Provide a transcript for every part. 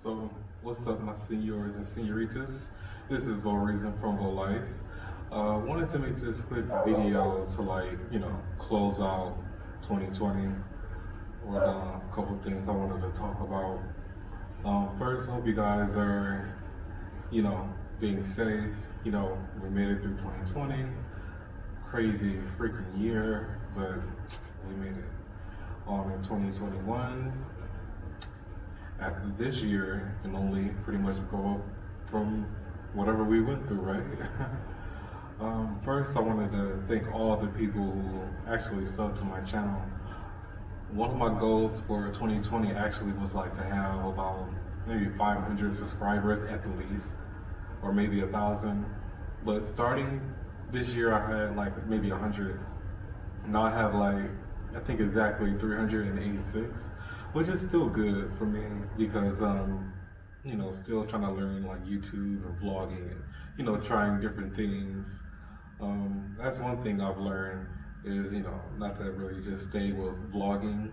So, what's up, my senors and senoritas? This is Bo Reason from Bo Life. Wanted to make this quick video to close out 2020. We're done a couple things I wanted to talk about. First, I hope you guys are, being safe. We made it through 2020. Crazy freaking year, but we made it on in 2021. After this year, can only pretty much go up from whatever we went through, right? First, I wanted to thank all the people who actually subbed to my channel. One of my goals for 2020 actually was to have about maybe 500 subscribers at the least, or maybe 1,000. But starting this year, I had maybe 100. Now I have I think exactly 386, which is still good for me because still trying to learn YouTube and vlogging and trying different things. That's one thing I've learned is not to really just stay with vlogging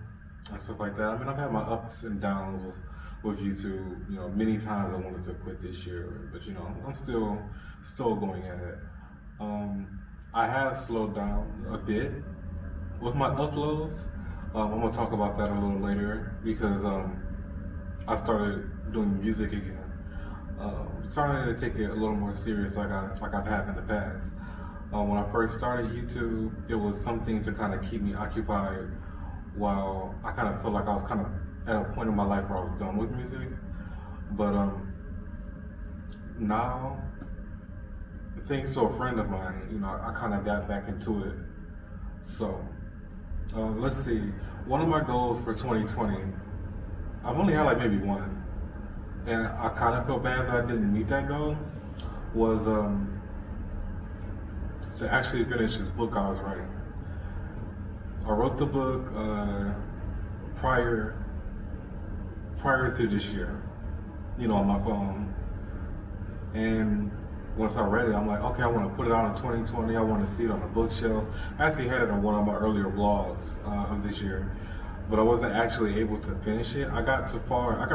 and stuff like that. I mean, I've had my ups and downs with YouTube. Many times I wanted to quit this year, but I'm still going at it. I have slowed down a bit with my uploads. I'm gonna talk about that a little later because I started doing music again. Starting to take it a little more serious, like I've had in the past. When I first started YouTube, it was something to kind of keep me occupied while I kind of felt like I was kind of at a point in my life where I was done with music. But now, thanks to a friend of mine, I kind of got back into it. So. Let's see. One of my goals for 2020, I've only had maybe one, and I kind of felt bad that I didn't meet that goal, was to actually finish this book I was writing. I wrote the book prior to this year, on my phone, and once I read it, I'm like, okay, I want to put it out in 2020. I want to see it on the bookshelf. I actually had it on one of my earlier blogs of this year, but I wasn't actually able to finish it. I got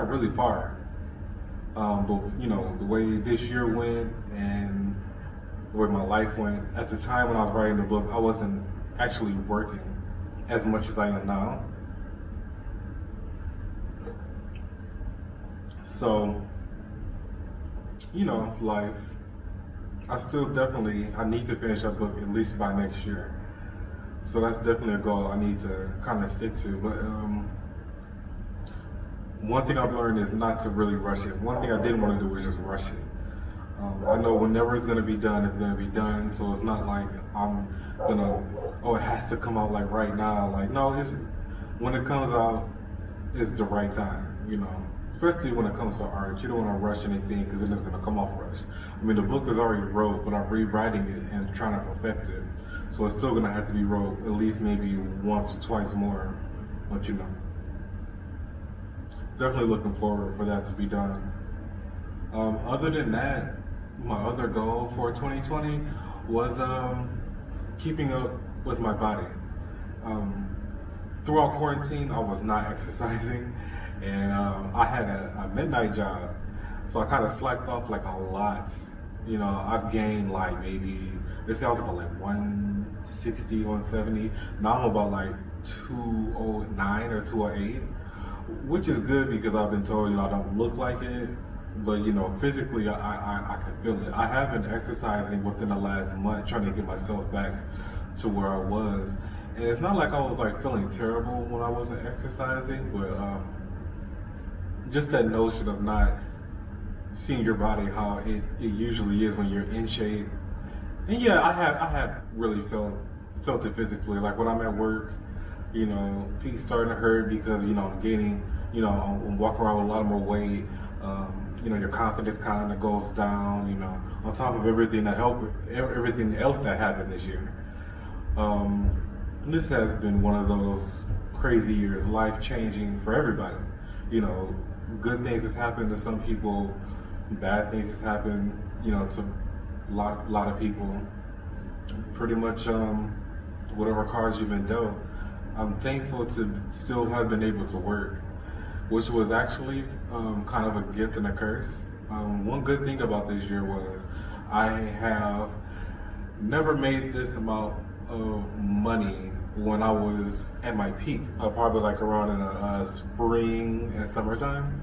really far. But the way this year went and the way my life went, at the time when I was writing the book, I wasn't actually working as much as I am now. So, life. I need to finish that book at least by next year. So that's definitely a goal I need to kind of stick to. But one thing I've learned is not to really rush it. One thing I didn't want to do was just rush it. I know whenever it's going to be done, it's going to be done. So it's not like I'm going to, it has to come out right now. No, when it comes out, it's the right time, Especially when it comes to art, you don't want to rush anything because then it's going to come off rushed. I mean, the book is already wrote, but I'm rewriting it and trying to perfect it. So it's still going to have to be wrote at least maybe once or twice more, but definitely looking forward for that to be done. Other than that, my other goal for 2020 was keeping up with my body. Throughout quarantine, I was not exercising. And I had a midnight job, so I kind of slacked off a lot. I've gained maybe, they say I was about 160, 170. Now I'm about 209 or 208, which is good because I've been told, I don't look like it. But, physically I can feel it. I have been exercising within the last month, trying to get myself back to where I was. And it's not like I was feeling terrible when I wasn't exercising, but just that notion of not seeing your body how it usually is when you're in shape. And yeah, I have really felt it physically. When I'm at work, feet starting to hurt because, I'm gaining, I'm walking around with a lot more weight. Your confidence kind of goes down, on top of everything everything else that happened this year. This has been one of those crazy years, life-changing for everybody. Good things has happened to some people, bad things has happened, to a lot of people. Pretty much whatever cards you've been dealt. I'm thankful to still have been able to work. which was actually kind of a gift and a curse. One good thing about this year was I have never made this amount of money when I was at my peak, probably like around in spring and summertime,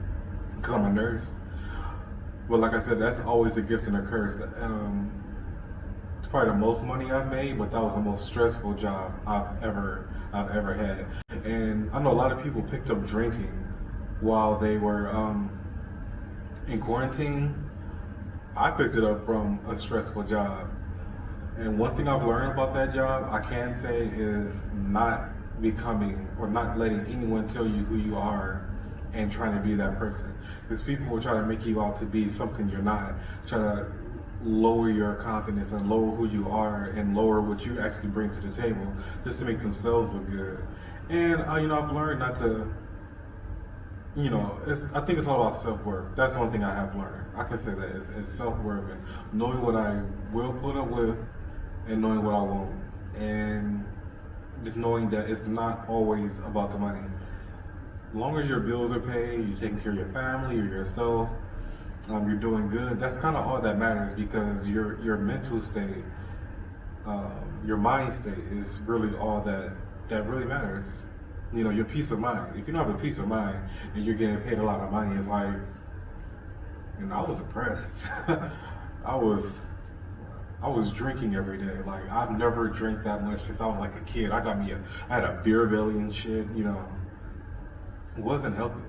because I'm a nurse. But like I said, that's always a gift and a curse. It's probably the most money I've made, but that was the most stressful job I've ever had. And I know a lot of people picked up drinking while they were in quarantine. I picked it up from a stressful job. And one thing I've learned about that job, I can say, is not becoming or not letting anyone tell you who you are and trying to be that person. Because people will try to make you out to be something you're not, try to lower your confidence and lower who you are and lower what you actually bring to the table just to make themselves look good. And I've learned not to. I think it's all about self-worth. That's one thing I have learned. I can say that it's self-worth and knowing what I will put up with and knowing what I won't. And just knowing that it's not always about the money. As long as your bills are paid, you're taking care of your family or yourself, you're doing good, that's kind of all that matters, because your mental state, your mind state is really all that really matters. Your peace of mind. If you don't have a peace of mind and you're getting paid a lot of money, it's like, I was depressed. I was drinking every day. Like, I've never drank that much since I was like a kid. I had a beer belly and shit. It wasn't helping.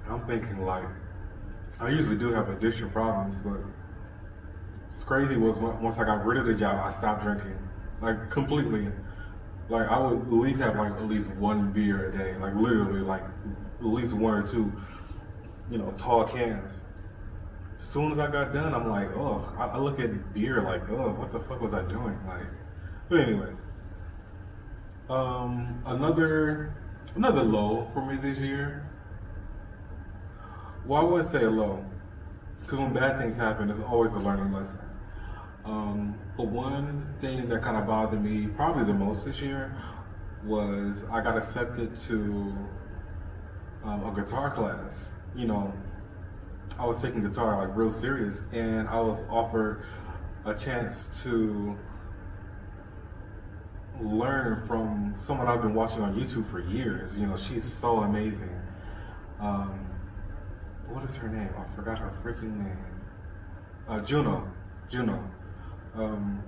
I'm thinking, like, I usually do have addiction problems, but what's crazy was once I got rid of the job, I stopped drinking. Like, completely. Like, I would at least have like at least one beer a day. Like, literally, like at least one or two, tall cans. As soon as I got done, I'm like, oh, I look at beer like, oh, what the fuck was I doing? Like, but anyways, another low for me this year. Well, I wouldn't say a low, because when bad things happen, it's always a learning lesson. But one thing that kind of bothered me probably the most this year was I got accepted to a guitar class. I was taking guitar like real serious, and I was offered a chance to learn from someone I've been watching on YouTube for years. She's so amazing. What is her name? I forgot her freaking name. Juno.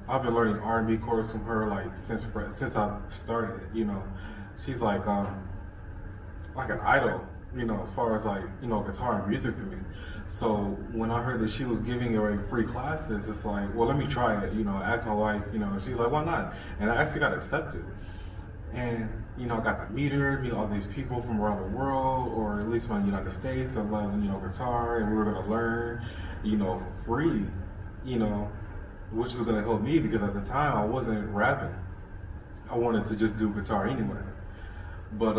I've been learning R&B chords from her like since I started. She's like an idol. As far as like guitar and music for me. So when I heard that she was giving away free classes, it's like, well, let me try it. I asked my wife. She's like, why not? And I actually got accepted. And I got to meet her, meet all these people from around the world, or at least from the United States that love guitar, and we were gonna learn, for free, which is gonna help me because at the time I wasn't rapping. I wanted to just do guitar anyway. But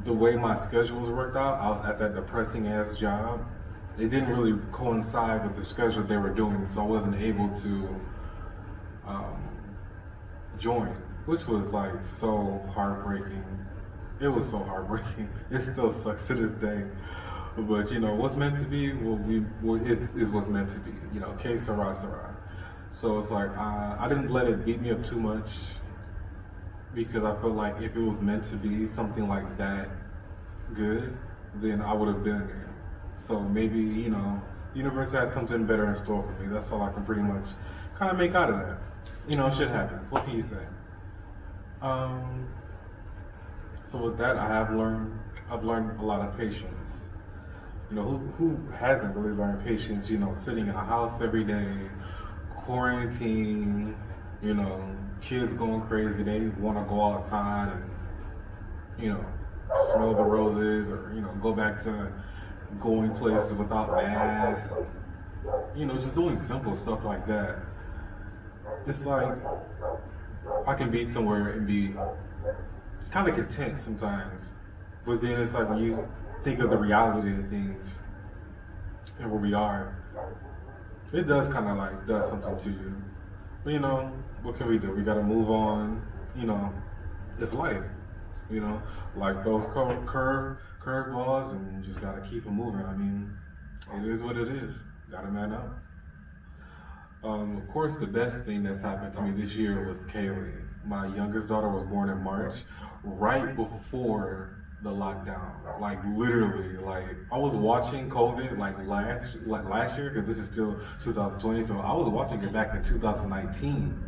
the way my schedules worked out, I was at that depressing ass job. It didn't really coincide with the schedule they were doing, so I wasn't able to join, which was like so heartbreaking. It was so heartbreaking. It still sucks to this day. But what's meant to be, is what's meant to be. Que sera, sera. So it's like I didn't let it beat me up too much, because I felt like if it was meant to be something like that good, then I would have been there. So maybe, universe had something better in store for me. That's all I can pretty much kind of make out of that. Shit happens. What can you say? So with that, I've learned a lot of patience. Who hasn't really learned patience, sitting in a house every day, quarantine, kids going crazy, they want to go outside and, smell the roses, or, go back to going places without masks, just doing simple stuff like that. It's like, I can be somewhere and be kind of content sometimes, but then it's like when you think of the reality of things and where we are, it does kind of like does something to you. But what can we do? We gotta move on. It's life. You know, like those curve balls, and you just gotta keep them moving. I mean, it is what it is. Gotta man up. Of course, the best thing that's happened to me this year was Kaylee. My youngest daughter was born in March, right before the lockdown. Like literally, like I was watching COVID like last year, because this is still 2020. So I was watching it back in 2019.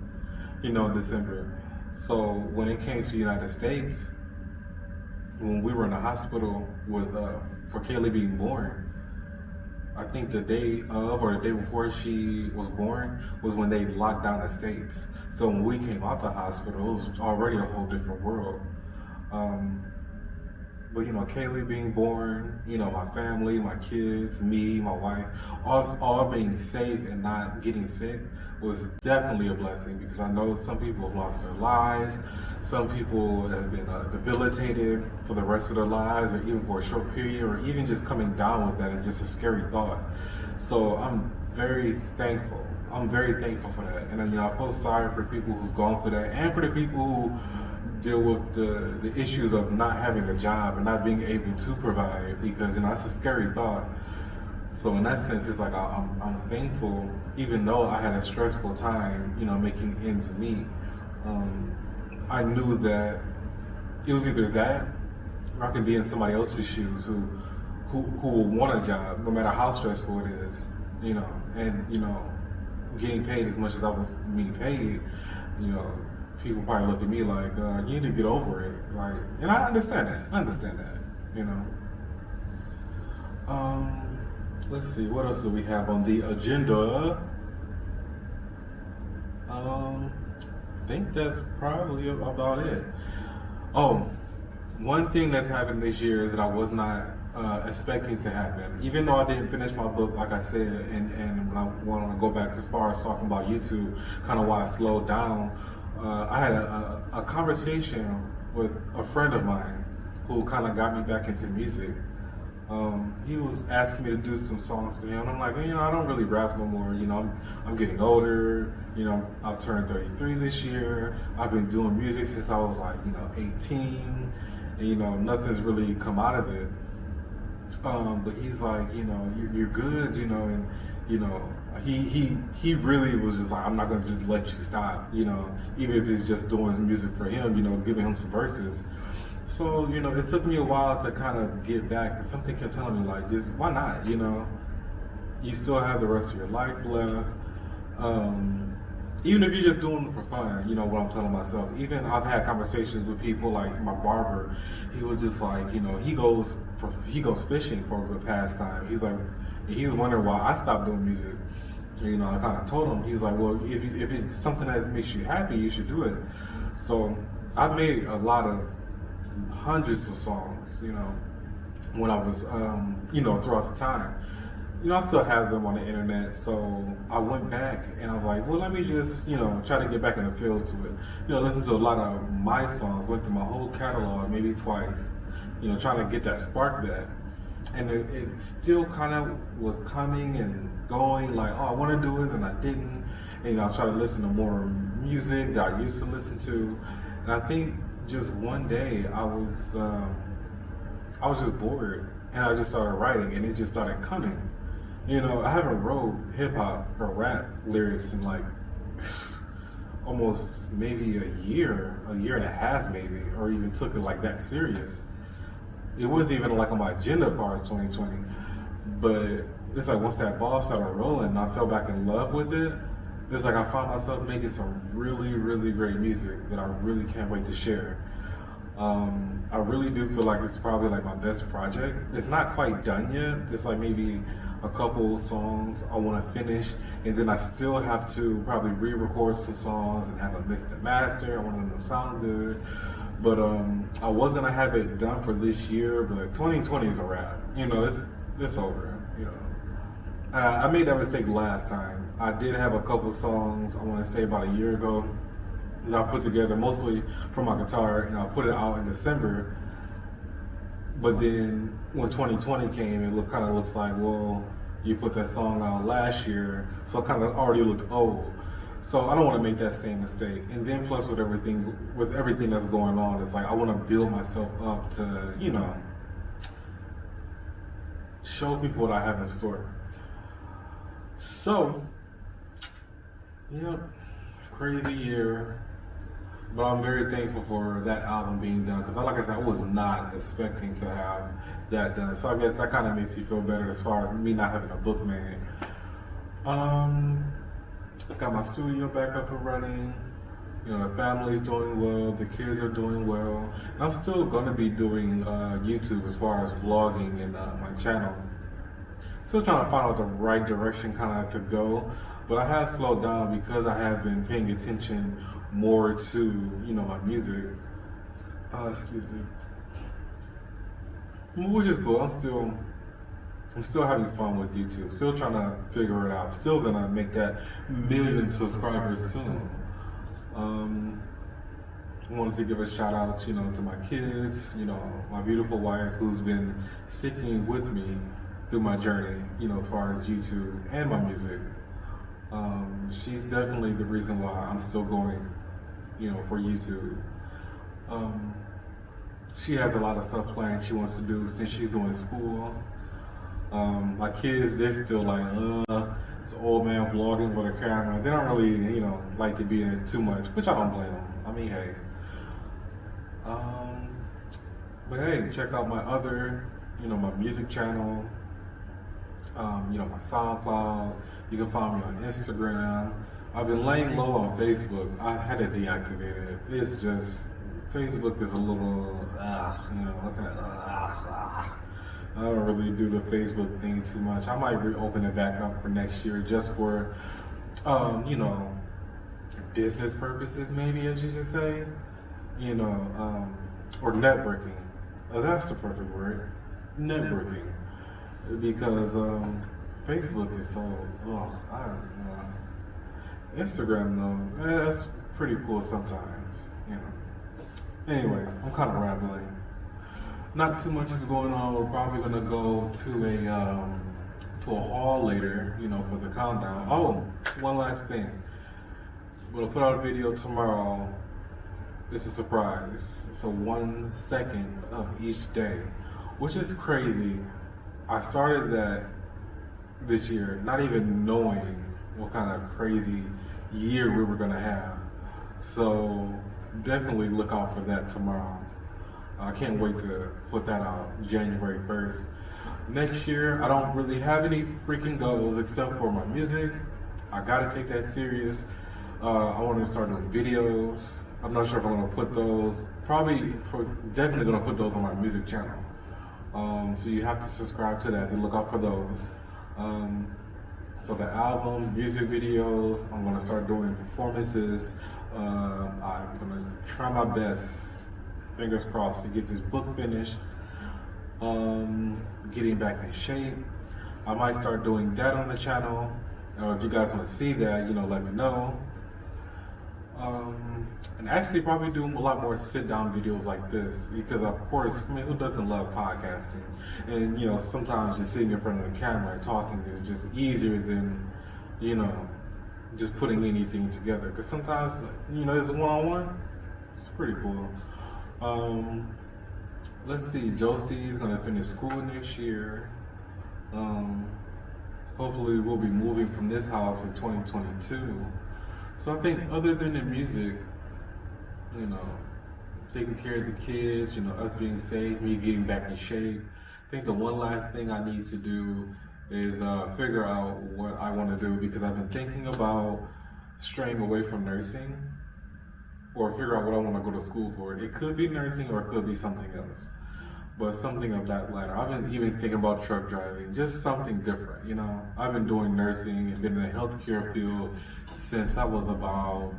You know, in December. So when it came to the United States, when we were in the hospital with for Kaylee being born, I think the day of or the day before she was born was when they locked down the states. So when we came out the hospital, it was already a whole different world. But you know, Kaylee being born, you know, my family, my kids, me, my wife, us all being safe and not getting sick was definitely a blessing, because I know some people have lost their lives, some people have been debilitated for the rest of their lives, or even for a short period, or even just coming down with that is just a scary thought. So I'm very thankful. I'm very thankful for that. And then, you know, I feel sorry for people who've gone through that, and for the people who deal with the issues of not having a job and not being able to provide, because you know that's a scary thought. So in that sense, it's like I'm thankful, even though I had a stressful time, you know, making ends meet. I knew that it was either that, or I can be in somebody else's shoes who will want a job, no matter how stressful it is, you know, and you know, getting paid as much as I was being paid, you know. People probably look at me like, you need to get over it. Like, and I understand that, you know. Let's see, what else do we have on the agenda? I think that's probably about it. Oh, one thing that's happened this year that I was not expecting to happen, even though I didn't finish my book, like I said, and when I want to go back as far as talking about YouTube, kind of why I slowed down. I had a conversation with a friend of mine who kind of got me back into music. He was asking me to do some songs for him. And I'm like, you know, I don't really rap no more. You know, I'm getting older. You know, I've turned 33 this year. I've been doing music since I was like, you know, 18. And, you know, nothing's really come out of it. But he's like, you know, you're good, you know, and, you know, he really was just like, I'm not gonna just let you stop, you know, even if it's just doing music for him, you know, giving him some verses. So, you know, it took me a while to kind of get back, because something kept telling me like, just why not, you know, you still have the rest of your life left. Even if you're just doing it for fun, you know what I'm telling myself. Even I've had conversations with people like my barber. He was just like, you know, he goes fishing for a good pastime. He's like, he was wondering why I stopped doing music. You know, I kind of told him. He was like, well, if it's something that makes you happy, you should do it. So I've made a lot of hundreds of songs, you know, when I was, you know, throughout the time. You know, I still have them on the internet, so I went back and I was like, well, let me just, you know, try to get back in the field to it. You know, listen to a lot of my songs, went through my whole catalog maybe twice, you know, trying to get that spark back. And it still kind of was coming and going, like, oh, I want to do it, and I didn't. And, you know, I tried to listen to more music that I used to listen to. And I think just one day I was just bored, and I just started writing, and it just started coming. You know, I haven't wrote hip hop or rap lyrics in like almost maybe a year and a half maybe, or even took it like that serious. It wasn't even like on my agenda as far as 2020. But it's like once that ball started rolling and I fell back in love with it, it's like I found myself making some really, really great music that I really can't wait to share. I really do feel like it's probably like my best project. It's not quite done yet. It's like maybe a couple songs I want to finish, and then I still have to probably re-record some songs and have a mixed and master. I want them to sound good. But I was gonna have it done for this year, but 2020 is a wrap. You know, it's over. You know, I made that mistake last time. I did have a couple songs I want to say about a year ago that I put together mostly for my guitar, and I put it out in December. But then when 2020 came, it kind of looks like, well, you put that song out last year, so it kind of already looked old. So I don't want to make that same mistake. And then plus with everything that's going on, it's like I want to build myself up to, show people what I have in store. So, crazy year. But I'm very thankful for that album being done because, like I said, I was not expecting to have that done. So I guess that kind of makes me feel better as far as me not having a book made. Got my studio back up and running. The family's doing well. The kids are doing well. And I'm still going to be doing YouTube as far as vlogging and my channel. Still trying to find out the right direction kind of to go. But I have slowed down because I have been paying attention more to, my music. Excuse me. Which is cool. I'm still having fun with YouTube. Still trying to figure it out. Still gonna make that 1,000,000 subscribers soon. I wanted to give a shout out, to my kids, my beautiful wife who's been sticking with me through my journey, as far as YouTube and my music. She's definitely the reason why I'm still going, for YouTube. She has a lot of stuff planned she wants to do since she's doing school. My kids, they're still like, this old man vlogging with a camera. They don't really, like to be in it too much, which I don't blame them. I mean, hey. But hey, check out my other, my music channel, my SoundCloud. You can find me on Instagram. I've been laying low on Facebook. I had to deactivate it. It's just, Facebook is a little, I don't really do the Facebook thing too much. I might reopen it back up for next year just for, business purposes maybe, as you should say, or networking. That's the perfect word, networking. Because Facebook is so, I don't know. Instagram though, that's pretty cool sometimes, Anyways, I'm kind of rambling. Not too much is going on. We're probably gonna go to a hall later, for the countdown. Oh, one last thing. I'm gonna put out a video tomorrow. It's a surprise. It's a 1 second of each day, which is crazy. I started that this year, not even knowing what kind of crazy year we were gonna have. So definitely look out for that tomorrow. I can't wait to put that out January 1st. Next year, I don't really have any freaking goals except for my music. I gotta take that serious. I want to start doing videos. I'm not sure if I'm gonna put those. Definitely gonna put those on my music channel. So you have to subscribe to that to look out for those. So the album, music videos, I'm gonna start doing performances. I'm gonna try my best, fingers crossed, to get this book finished. Getting back in shape. I might start doing that on the channel. If you guys want to see that, let me know. And actually probably do a lot more sit-down videos like this because, of course, who doesn't love podcasting? And, sometimes just sitting in front of the camera and talking is just easier than, just putting anything together. Because sometimes, it's one-on-one. It's pretty cool. Let's see, Josie's going to finish school next year. Hopefully we'll be moving from this house in 2022. So I think other than the music, taking care of the kids, us being safe, me getting back in shape, I think the one last thing I need to do is figure out what I want to do because I've been thinking about straying away from nursing or figure out what I want to go to school for. It could be nursing or it could be something else. But something of that latter. I've been even thinking about truck driving, just something different, I've been doing nursing and been in the healthcare field since I was about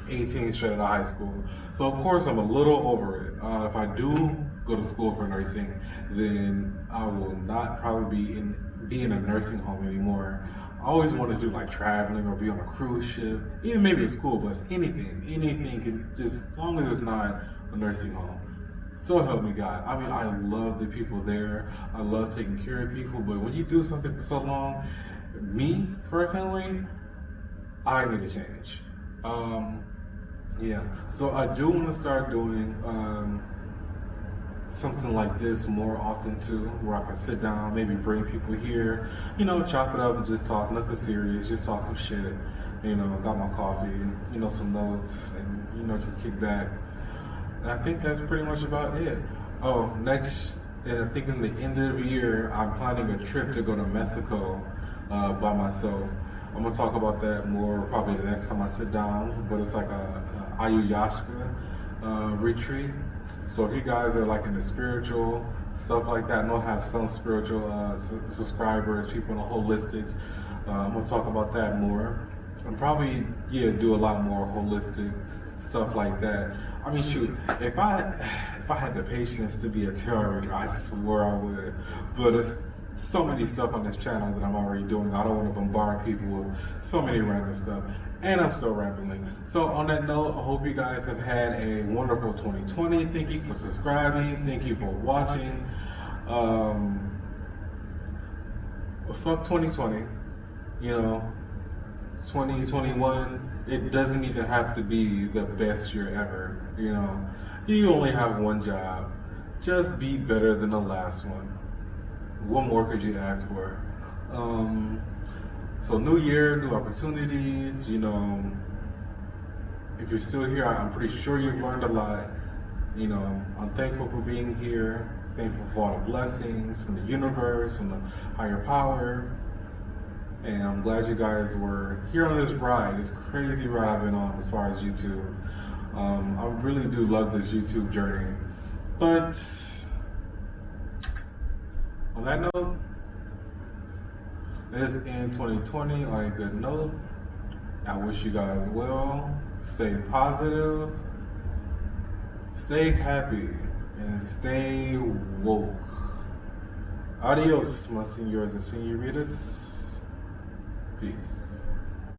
18 straight out of high school. So of course I'm a little over it. If I do go to school for nursing, then I will not probably be in a nursing home anymore. I always want to do like traveling or be on a cruise ship, even maybe a school bus, anything can just, as long as it's not a nursing home. So help me God. I mean, I love the people there. I love taking care of people, but when you do something for so long, me personally, I need to change. Um, yeah. So I do want to start doing something like this more often too, where I can sit down, maybe bring people here, chop it up and just talk, nothing serious, just talk some shit. Got my coffee, some notes, and just kick back. And I think that's pretty much about it. Oh, next, and I think in the end of the year, I'm planning a trip to go to Mexico by myself. I'm gonna talk about that more probably the next time I sit down. But it's like a ayahuasca retreat. So if you guys are like into spiritual stuff like that, I know I have some spiritual subscribers, people in the holistics. I'm gonna talk about that more, and probably do a lot more holistic stuff like that. I mean, shoot, if I had the patience to be a tarot reader, I swear I would. But it's so many stuff on this channel that I'm already doing. I don't want to bombard people with so many random stuff. And I'm still rambling. So on that note, I hope you guys have had a wonderful 2020. Thank you for subscribing. Thank you for watching. Fuck 2020. 2021, it doesn't even have to be the best year ever. You only have one job. Just be better than the last one. What more could you ask for? So new year, new opportunities. If you're still here, I'm pretty sure you've learned a lot. I'm thankful for being here. Thankful for all the blessings from the universe, from the higher power. And I'm glad you guys were here on this ride, this crazy ride I've been on as far as YouTube. I really do love this YouTube journey. But on that note, let's end 2020 on a good note. I wish you guys well. Stay positive, stay happy, and stay woke. Adios, my senores and senoritas. Peace.